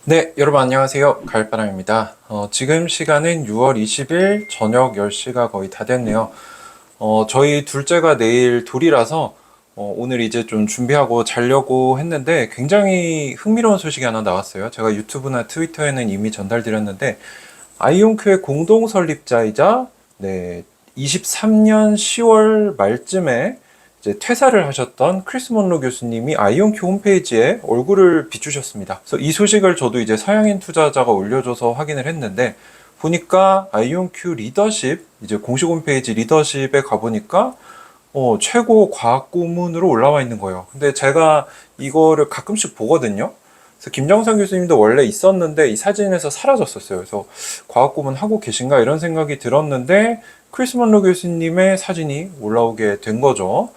네, 여러분 안녕하세요. 가을바람입니다. 지금 시간은 6월 20일 저녁 10시가 거의 다 됐네요. 저희 둘째가 내일 돌이라서 오늘 이제 좀 준비하고 자려고 했는데 굉장히 흥미로운 소식이 하나 나왔어요. 제가 유튜브나 트위터에는 이미 전달드렸는데 아이온큐의 공동 설립자이자 23년 10월 말쯤에 이제 퇴사를 하셨던 크리스 먼로 교수님이 아이온큐 홈페이지에 얼굴을 비추셨습니다. 그래서 이 소식을 저도 이제 서양인 투자자가 올려줘서 확인을 했는데 보니까 아이온큐 리더십 이제 공식 홈페이지 리더십에 가보니까 최고 과학 고문으로 올라와 있는 거예요. 근데 제가 이거를 가끔씩 보거든요. 그래서 김정선 교수님도 원래 있었는데 이 사진에서 사라졌었어요. 그래서 과학 고문 하고 계신가 이런 생각이 들었는데 크리스 먼로 교수님의 사진이 올라오게 된 거죠.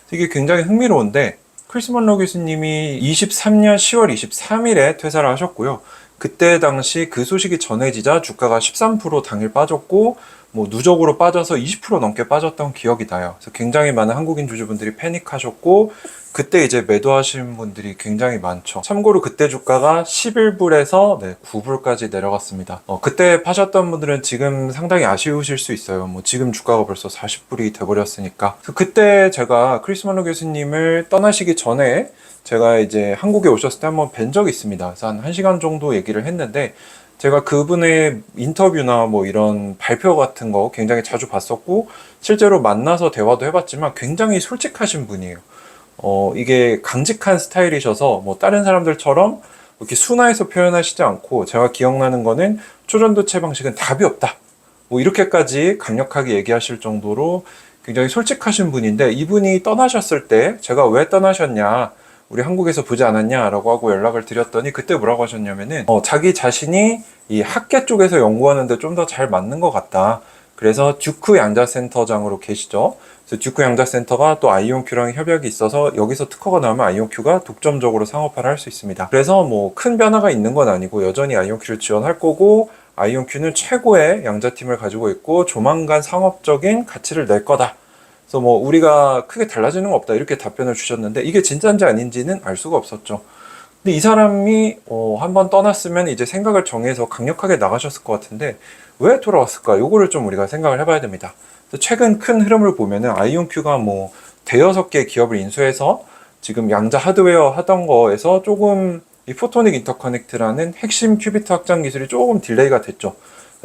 이게 굉장히 흥미로운데 크리스 먼로 교수님이 23년 10월 23일에 퇴사를 하셨고요. 그때 당시 그 소식이 전해지자 주가가 13% 당일 빠졌고 뭐 누적으로 빠져서 20% 넘게 빠졌던 기억이 나요. 그래서 굉장히 많은 한국인 주주분들이 패닉하셨고 그때 이제 매도하신 분들이 굉장히 많죠. 참고로 그때 주가가 11불에서 9불까지 내려갔습니다. 그때 파셨던 분들은 지금 상당히 아쉬우실 수 있어요. 뭐 지금 주가가 벌써 40불이 돼버렸으니까. 그래서 그때 제가 크리스 먼로 교수님을 떠나시기 전에 제가 이제 한국에 오셨을 때 한번 뵌 적이 있습니다. 그래서 한 1시간 정도 얘기를 했는데 제가 그분의 인터뷰나 뭐 이런 발표 같은 거 굉장히 자주 봤었고 실제로 만나서 대화도 해봤지만 굉장히 솔직하신 분이에요. 이게 강직한 스타일이셔서 뭐 다른 사람들처럼 이렇게 순화해서 표현하시지 않고 제가 기억나는 거는 초전도체 방식은 답이 없다. 뭐 이렇게까지 강력하게 얘기하실 정도로 굉장히 솔직하신 분인데 이분이 떠나셨을 때 제가 왜 떠나셨냐 우리 한국에서 보지 않았냐라고 하고 연락을 드렸더니 그때 뭐라고 하셨냐면은 자기 자신이 이 학계 쪽에서 연구하는데 좀 더 잘 맞는 것 같다. 그래서 듀크 양자센터장으로 계시죠. 그래서 듀크 양자센터가 또 아이온큐랑 협약이 있어서 여기서 특허가 나오면 아이온큐가 독점적으로 상업화를 할 수 있습니다. 그래서 뭐 큰 변화가 있는 건 아니고 여전히 아이온큐를 지원할 거고 아이온큐는 최고의 양자팀을 가지고 있고 조만간 상업적인 가치를 낼 거다. 그래서 뭐 우리가 크게 달라지는 거 없다 이렇게 답변을 주셨는데 이게 진짜인지 아닌지는 알 수가 없었죠. 근데 이 사람이 한번 떠났으면 이제 생각을 정해서 강력하게 나가셨을 것 같은데 왜 돌아왔을까? 요거를 좀 우리가 생각을 해봐야 됩니다. 최근 큰 흐름을 보면은 아이온큐가 뭐 대여섯 개 기업을 인수해서 지금 양자 하드웨어 하던 거에서 조금 이 포토닉 인터커넥트라는 핵심 큐비트 확장 기술이 조금 딜레이가 됐죠.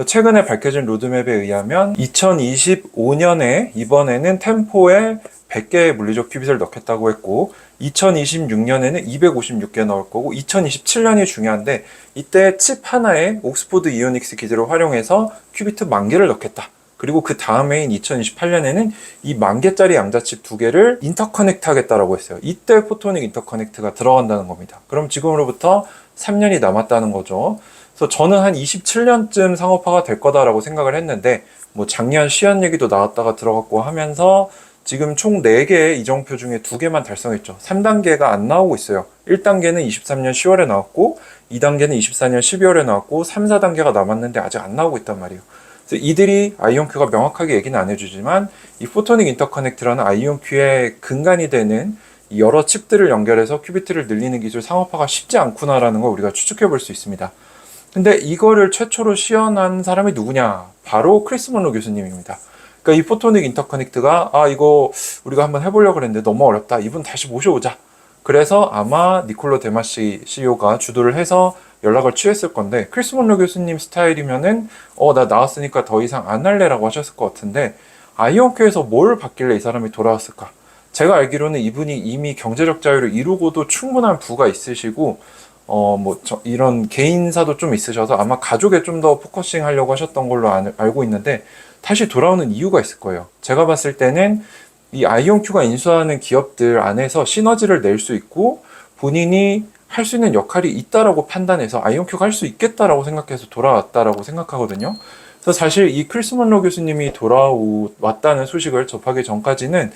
최근에 밝혀진 로드맵에 의하면 2025년에 이번에는 템포에 100개의 물리적 큐빗을 넣겠다고 했고 2026년에는 256개 넣을 거고 2027년이 중요한데 이때 칩 하나에 옥스포드 이오닉스 기술을 활용해서 큐비트 10,000개를 넣겠다. 그리고 그 다음해인 2028년에는 이 10,000개짜리 양자칩 2개를 인터커넥트 하겠다라고 했어요. 이때 포토닉 인터커넥트가 들어간다는 겁니다. 그럼 지금으로부터 3년이 남았다는 거죠. 그래서 저는 한 27년쯤 상업화가 될 거다라고 생각을 했는데 뭐 작년 시한 얘기도 나왔다가 들어갔고 하면서 지금 총 4개의 이정표 중에 2개만 달성했죠. 3단계가 안 나오고 있어요. 1단계는 23년 10월에 나왔고 2단계는 24년 12월에 나왔고 3, 4단계가 남았는데 아직 안 나오고 있단 말이에요. 그래서 이들이 아이온큐가 명확하게 얘기는 안 해주지만 이 포토닉 인터커넥트라는 아이온큐의 근간이 되는 여러 칩들을 연결해서 큐비트를 늘리는 기술 상업화가 쉽지 않구나라는 걸 우리가 추측해 볼 수 있습니다. 근데 이거를 최초로 시연한 사람이 누구냐? 바로 크리스 먼로 교수님입니다. 그러니까 이 포토닉 인터커넥트가 이거 우리가 한번 해보려고 그랬는데 너무 어렵다. 이분 다시 모셔오자. 그래서 아마 니콜로 데마시 CEO가 주도를 해서 연락을 취했을 건데 크리스 먼로 교수님 스타일이면은 나 나왔으니까 더 이상 안 할래라고 하셨을 것 같은데 아이온큐에서 뭘 받길래 이 사람이 돌아왔을까? 제가 알기로는 이분이 이미 경제적 자유를 이루고도 충분한 부가 있으시고 이런 개인사도 좀 있으셔서 아마 가족에 좀 더 포커싱 하려고 하셨던 걸로 알고 있는데 다시 돌아오는 이유가 있을 거예요. 제가 봤을 때는 이 아이온큐가 인수하는 기업들 안에서 시너지를 낼 수 있고 본인이 할 수 있는 역할이 있다라고 판단해서 아이온큐가 할 수 있겠다라고 생각해서 돌아왔다라고 생각하거든요. 그래서 사실 이 크리스 먼로 교수님이 돌아왔다는 소식을 접하기 전까지는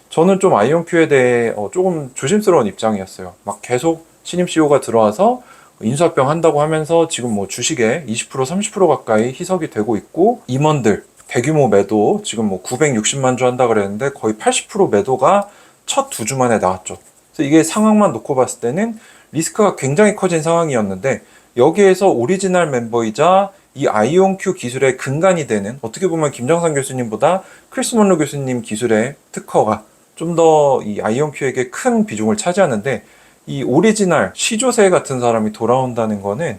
저는 좀 아이온큐에 대해 조금 조심스러운 입장이었어요. 막 계속 신임 CEO가 들어와서 인수합병 한다고 하면서 지금 뭐 주식에 20% 30% 가까이 희석이 되고 있고 임원들 대규모 매도 지금 뭐 960만 주 한다 그랬는데 거의 80% 매도가 첫 2주 만에 나왔죠. 그래서 이게 상황만 놓고 봤을 때는 리스크가 굉장히 커진 상황이었는데 여기에서 오리지널 멤버이자 이 아이온큐 기술의 근간이 되는, 어떻게 보면 김정삼 교수님보다 크리스 먼로 교수님 기술의 특허가 좀 더 이 아이온큐에게 큰 비중을 차지하는데, 이 오리지널 시조새 같은 사람이 돌아온다는 거는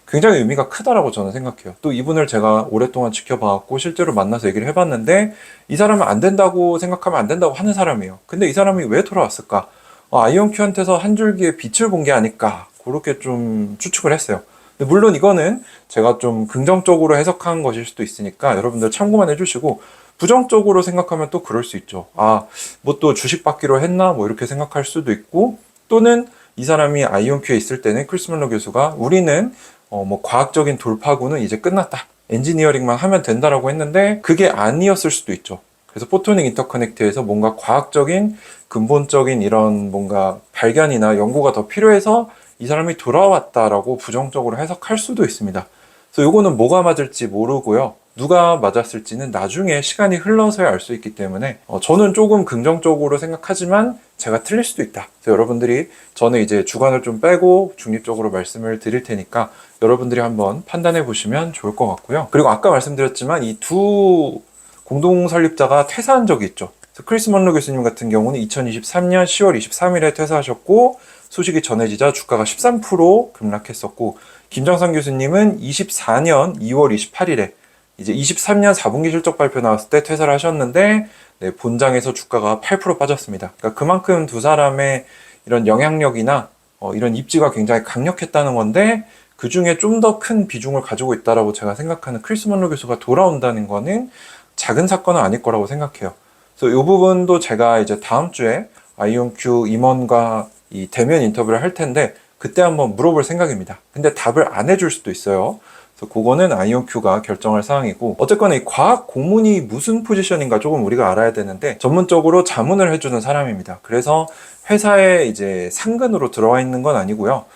굉장히 의미가 크다라고 저는 생각해요. 또 이분을 제가 오랫동안 지켜봐왔고 실제로 만나서 얘기를 해봤는데, 이 사람은 안 된다고 생각하면 안 된다고 하는 사람이에요. 근데 이 사람이 왜 돌아왔을까? 아이온큐한테서 한 줄기의 빛을 본 게 아닐까, 그렇게 좀 추측을 했어요. 근데 물론 이거는 제가 좀 긍정적으로 해석한 것일 수도 있으니까 여러분들 참고만 해주시고, 부정적으로 생각하면 또 그럴 수 있죠. 뭐 또 주식 받기로 했나? 뭐 이렇게 생각할 수도 있고, 또는 이 사람이 아이온큐에 있을 때는 크리스 먼로 교수가 우리는 뭐 과학적인 돌파구는 이제 끝났다, 엔지니어링만 하면 된다라고 했는데 그게 아니었을 수도 있죠. 그래서 포토닉 인터커넥트에서 뭔가 과학적인 근본적인 이런 뭔가 발견이나 연구가 더 필요해서 이 사람이 돌아왔다라고 부정적으로 해석할 수도 있습니다. 그래서 요거는 뭐가 맞을지 모르고요. 누가 맞았을지는 나중에 시간이 흘러서야 알 수 있기 때문에 저는 조금 긍정적으로 생각하지만 제가 틀릴 수도 있다. 그래서 여러분들이, 저는 이제 주관을 좀 빼고 중립적으로 말씀을 드릴 테니까 여러분들이 한번 판단해 보시면 좋을 것 같고요. 그리고 아까 말씀드렸지만 이 두 공동 설립자가 퇴사한 적이 있죠. 그래서 크리스 먼로 교수님 같은 경우는 2023년 10월 23일에 퇴사하셨고 소식이 전해지자 주가가 13% 급락했었고, 김정삼 교수님은 24년 2월 28일에 이제 23년 4분기 실적 발표 나왔을 때 퇴사를 하셨는데, 네, 본장에서 주가가 8% 빠졌습니다. 그러니까 그만큼 두 사람의 이런 영향력이나 이런 입지가 굉장히 강력했다는 건데, 그 중에 좀 더 큰 비중을 가지고 있다라고 제가 생각하는 크리스 먼로 교수가 돌아온다는 거는 작은 사건은 아닐 거라고 생각해요. 그래서 이 부분도 제가 이제 다음 주에 아이온큐 임원과 이 대면 인터뷰를 할 텐데 그때 한번 물어볼 생각입니다. 근데 답을 안 해줄 수도 있어요. 그래서 그거는 아이온큐가 결정할 사항이고, 어쨌거나 이 과학 고문이 무슨 포지션인가 조금 우리가 알아야 되는데, 전문적으로 자문을 해주는 사람입니다. 그래서 회사에 이제 상근으로 들어와 있는 건 아니고요.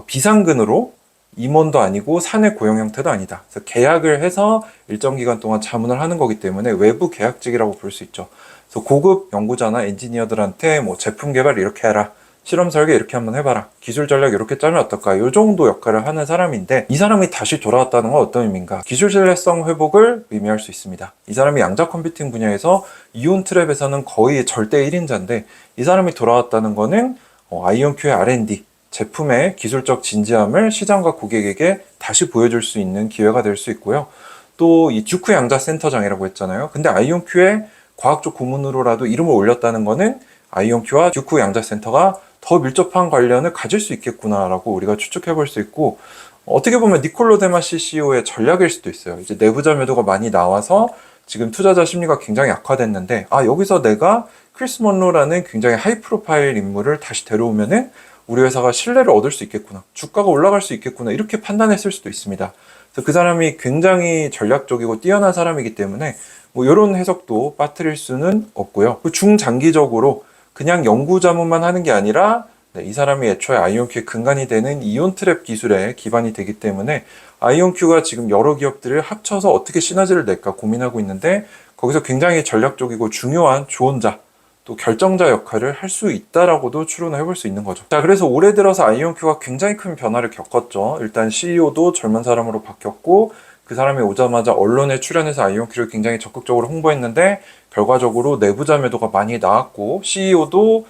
비상근으로, 임원도 아니고 사내 고용 형태도 아니다. 그래서 계약을 해서 일정 기간 동안 자문을 하는 거기 때문에 외부 계약직이라고 볼 수 있죠. 그래서 고급 연구자나 엔지니어들한테 뭐 제품 개발 이렇게 해라, 실험 설계 이렇게 한번 해봐라, 기술 전략 이렇게 짜면 어떨까, 이 정도 역할을 하는 사람인데, 이 사람이 다시 돌아왔다는 건 어떤 의미인가? 기술 신뢰성 회복을 의미할 수 있습니다. 이 사람이 양자 컴퓨팅 분야에서 이온 트랩에서는 거의 절대 1인자인데, 이 사람이 돌아왔다는 거는 아이온큐의 R&D, 제품의 기술적 진지함을 시장과 고객에게 다시 보여줄 수 있는 기회가 될 수 있고요. 또 이 듀크 양자 센터장이라고 했잖아요. 근데 아이온큐의 과학적 고문으로라도 이름을 올렸다는 거는 아이온큐와 듀크 양자 센터가 더 밀접한 관련을 가질 수 있겠구나라고 우리가 추측해 볼 수 있고, 어떻게 보면 니콜로 데마시 CEO의 전략일 수도 있어요. 이제 내부자 매도가 많이 나와서 지금 투자자 심리가 굉장히 악화됐는데, 여기서 내가 크리스 먼로라는 굉장히 하이 프로파일 인물을 다시 데려오면은 우리 회사가 신뢰를 얻을 수 있겠구나, 주가가 올라갈 수 있겠구나, 이렇게 판단했을 수도 있습니다. 그래서 그 사람이 굉장히 전략적이고 뛰어난 사람이기 때문에 뭐 이런 해석도 빠뜨릴 수는 없고요. 중장기적으로 그냥 연구 자문만 하는 게 아니라 이 사람이 애초에 아이온큐의 근간이 되는 이온 트랩 기술에 기반이 되기 때문에 아이온큐가 지금 여러 기업들을 합쳐서 어떻게 시너지를 낼까 고민하고 있는데, 거기서 굉장히 전략적이고 중요한 조언자, 또 결정자 역할을 할 수 있다라고도 추론을 해볼 수 있는 거죠. 자, 그래서 올해 들어서 아이온큐가 굉장히 큰 변화를 겪었죠. 일단 CEO도 젊은 사람으로 바뀌었고, 그 사람이 오자마자 언론에 출연해서 아이온큐를 굉장히 적극적으로 홍보했는데 결과적으로 내부자 매도가 많이 나왔고, CEO도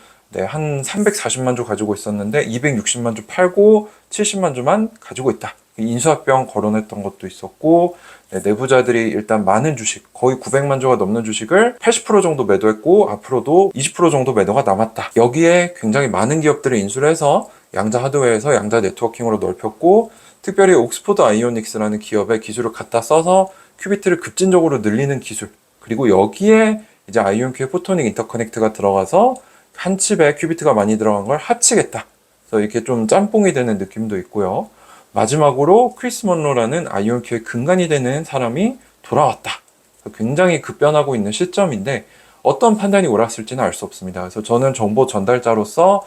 한 340만 주 가지고 있었는데 260만 주 팔고 70만 주만 가지고 있다. 인수합병 거론했던 것도 있었고, 내부자들이 일단 많은 주식, 거의 900만 주가 넘는 주식을 80% 정도 매도했고 앞으로도 20% 정도 매도가 남았다. 여기에 굉장히 많은 기업들을 인수를 해서 양자 하드웨어에서 양자 네트워킹으로 넓혔고, 특별히 옥스포드 아이오닉스라는 기업의 기술을 갖다 써서 큐비트를 급진적으로 늘리는 기술, 그리고 여기에 이제 아이온큐의 포토닉 인터커넥트가 들어가서 한 칩에 큐비트가 많이 들어간 걸 합치겠다. 그래서 이렇게 좀 짬뽕이 되는 느낌도 있고요. 마지막으로 크리스 먼로라는 아이온큐의 근간이 되는 사람이 돌아왔다. 굉장히 급변하고 있는 시점인데 어떤 판단이 옳았을지는 알 수 없습니다. 그래서 저는 정보 전달자로서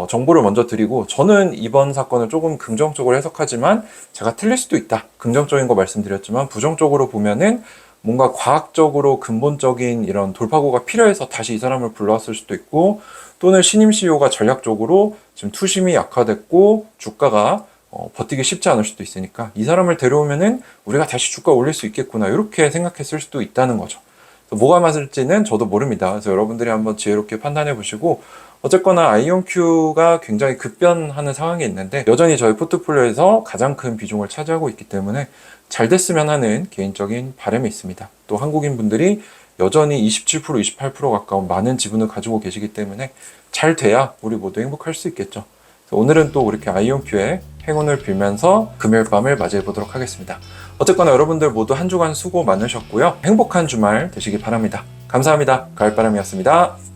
정보를 먼저 드리고, 저는 이번 사건을 조금 긍정적으로 해석하지만 제가 틀릴 수도 있다. 긍정적인 거 말씀드렸지만 부정적으로 보면은 뭔가 과학적으로 근본적인 이런 돌파구가 필요해서 다시 이 사람을 불러왔을 수도 있고, 또는 신임 CEO가 전략적으로 지금 투심이 약화됐고 주가가 버티기 쉽지 않을 수도 있으니까 이 사람을 데려오면은 우리가 다시 주가 올릴 수 있겠구나 이렇게 생각했을 수도 있다는 거죠. 뭐가 맞을지는 저도 모릅니다. 그래서 여러분들이 한번 지혜롭게 판단해 보시고 어쨌거나 아이온큐가 굉장히 급변하는 상황이 있는데 여전히 저희 포트폴리오에서 가장 큰 비중을 차지하고 있기 때문에 잘 됐으면 하는 개인적인 바람이 있습니다. 또 한국인 분들이 여전히 27%, 28% 가까운 많은 지분을 가지고 계시기 때문에 잘 돼야 우리 모두 행복할 수 있겠죠. 오늘은 또 이렇게 아이온큐의 행운을 빌면서 금요일 밤을 맞이해 보도록 하겠습니다. 어쨌거나 여러분들 모두 한 주간 수고 많으셨고요. 행복한 주말 되시기 바랍니다. 감사합니다. 가을바람이었습니다.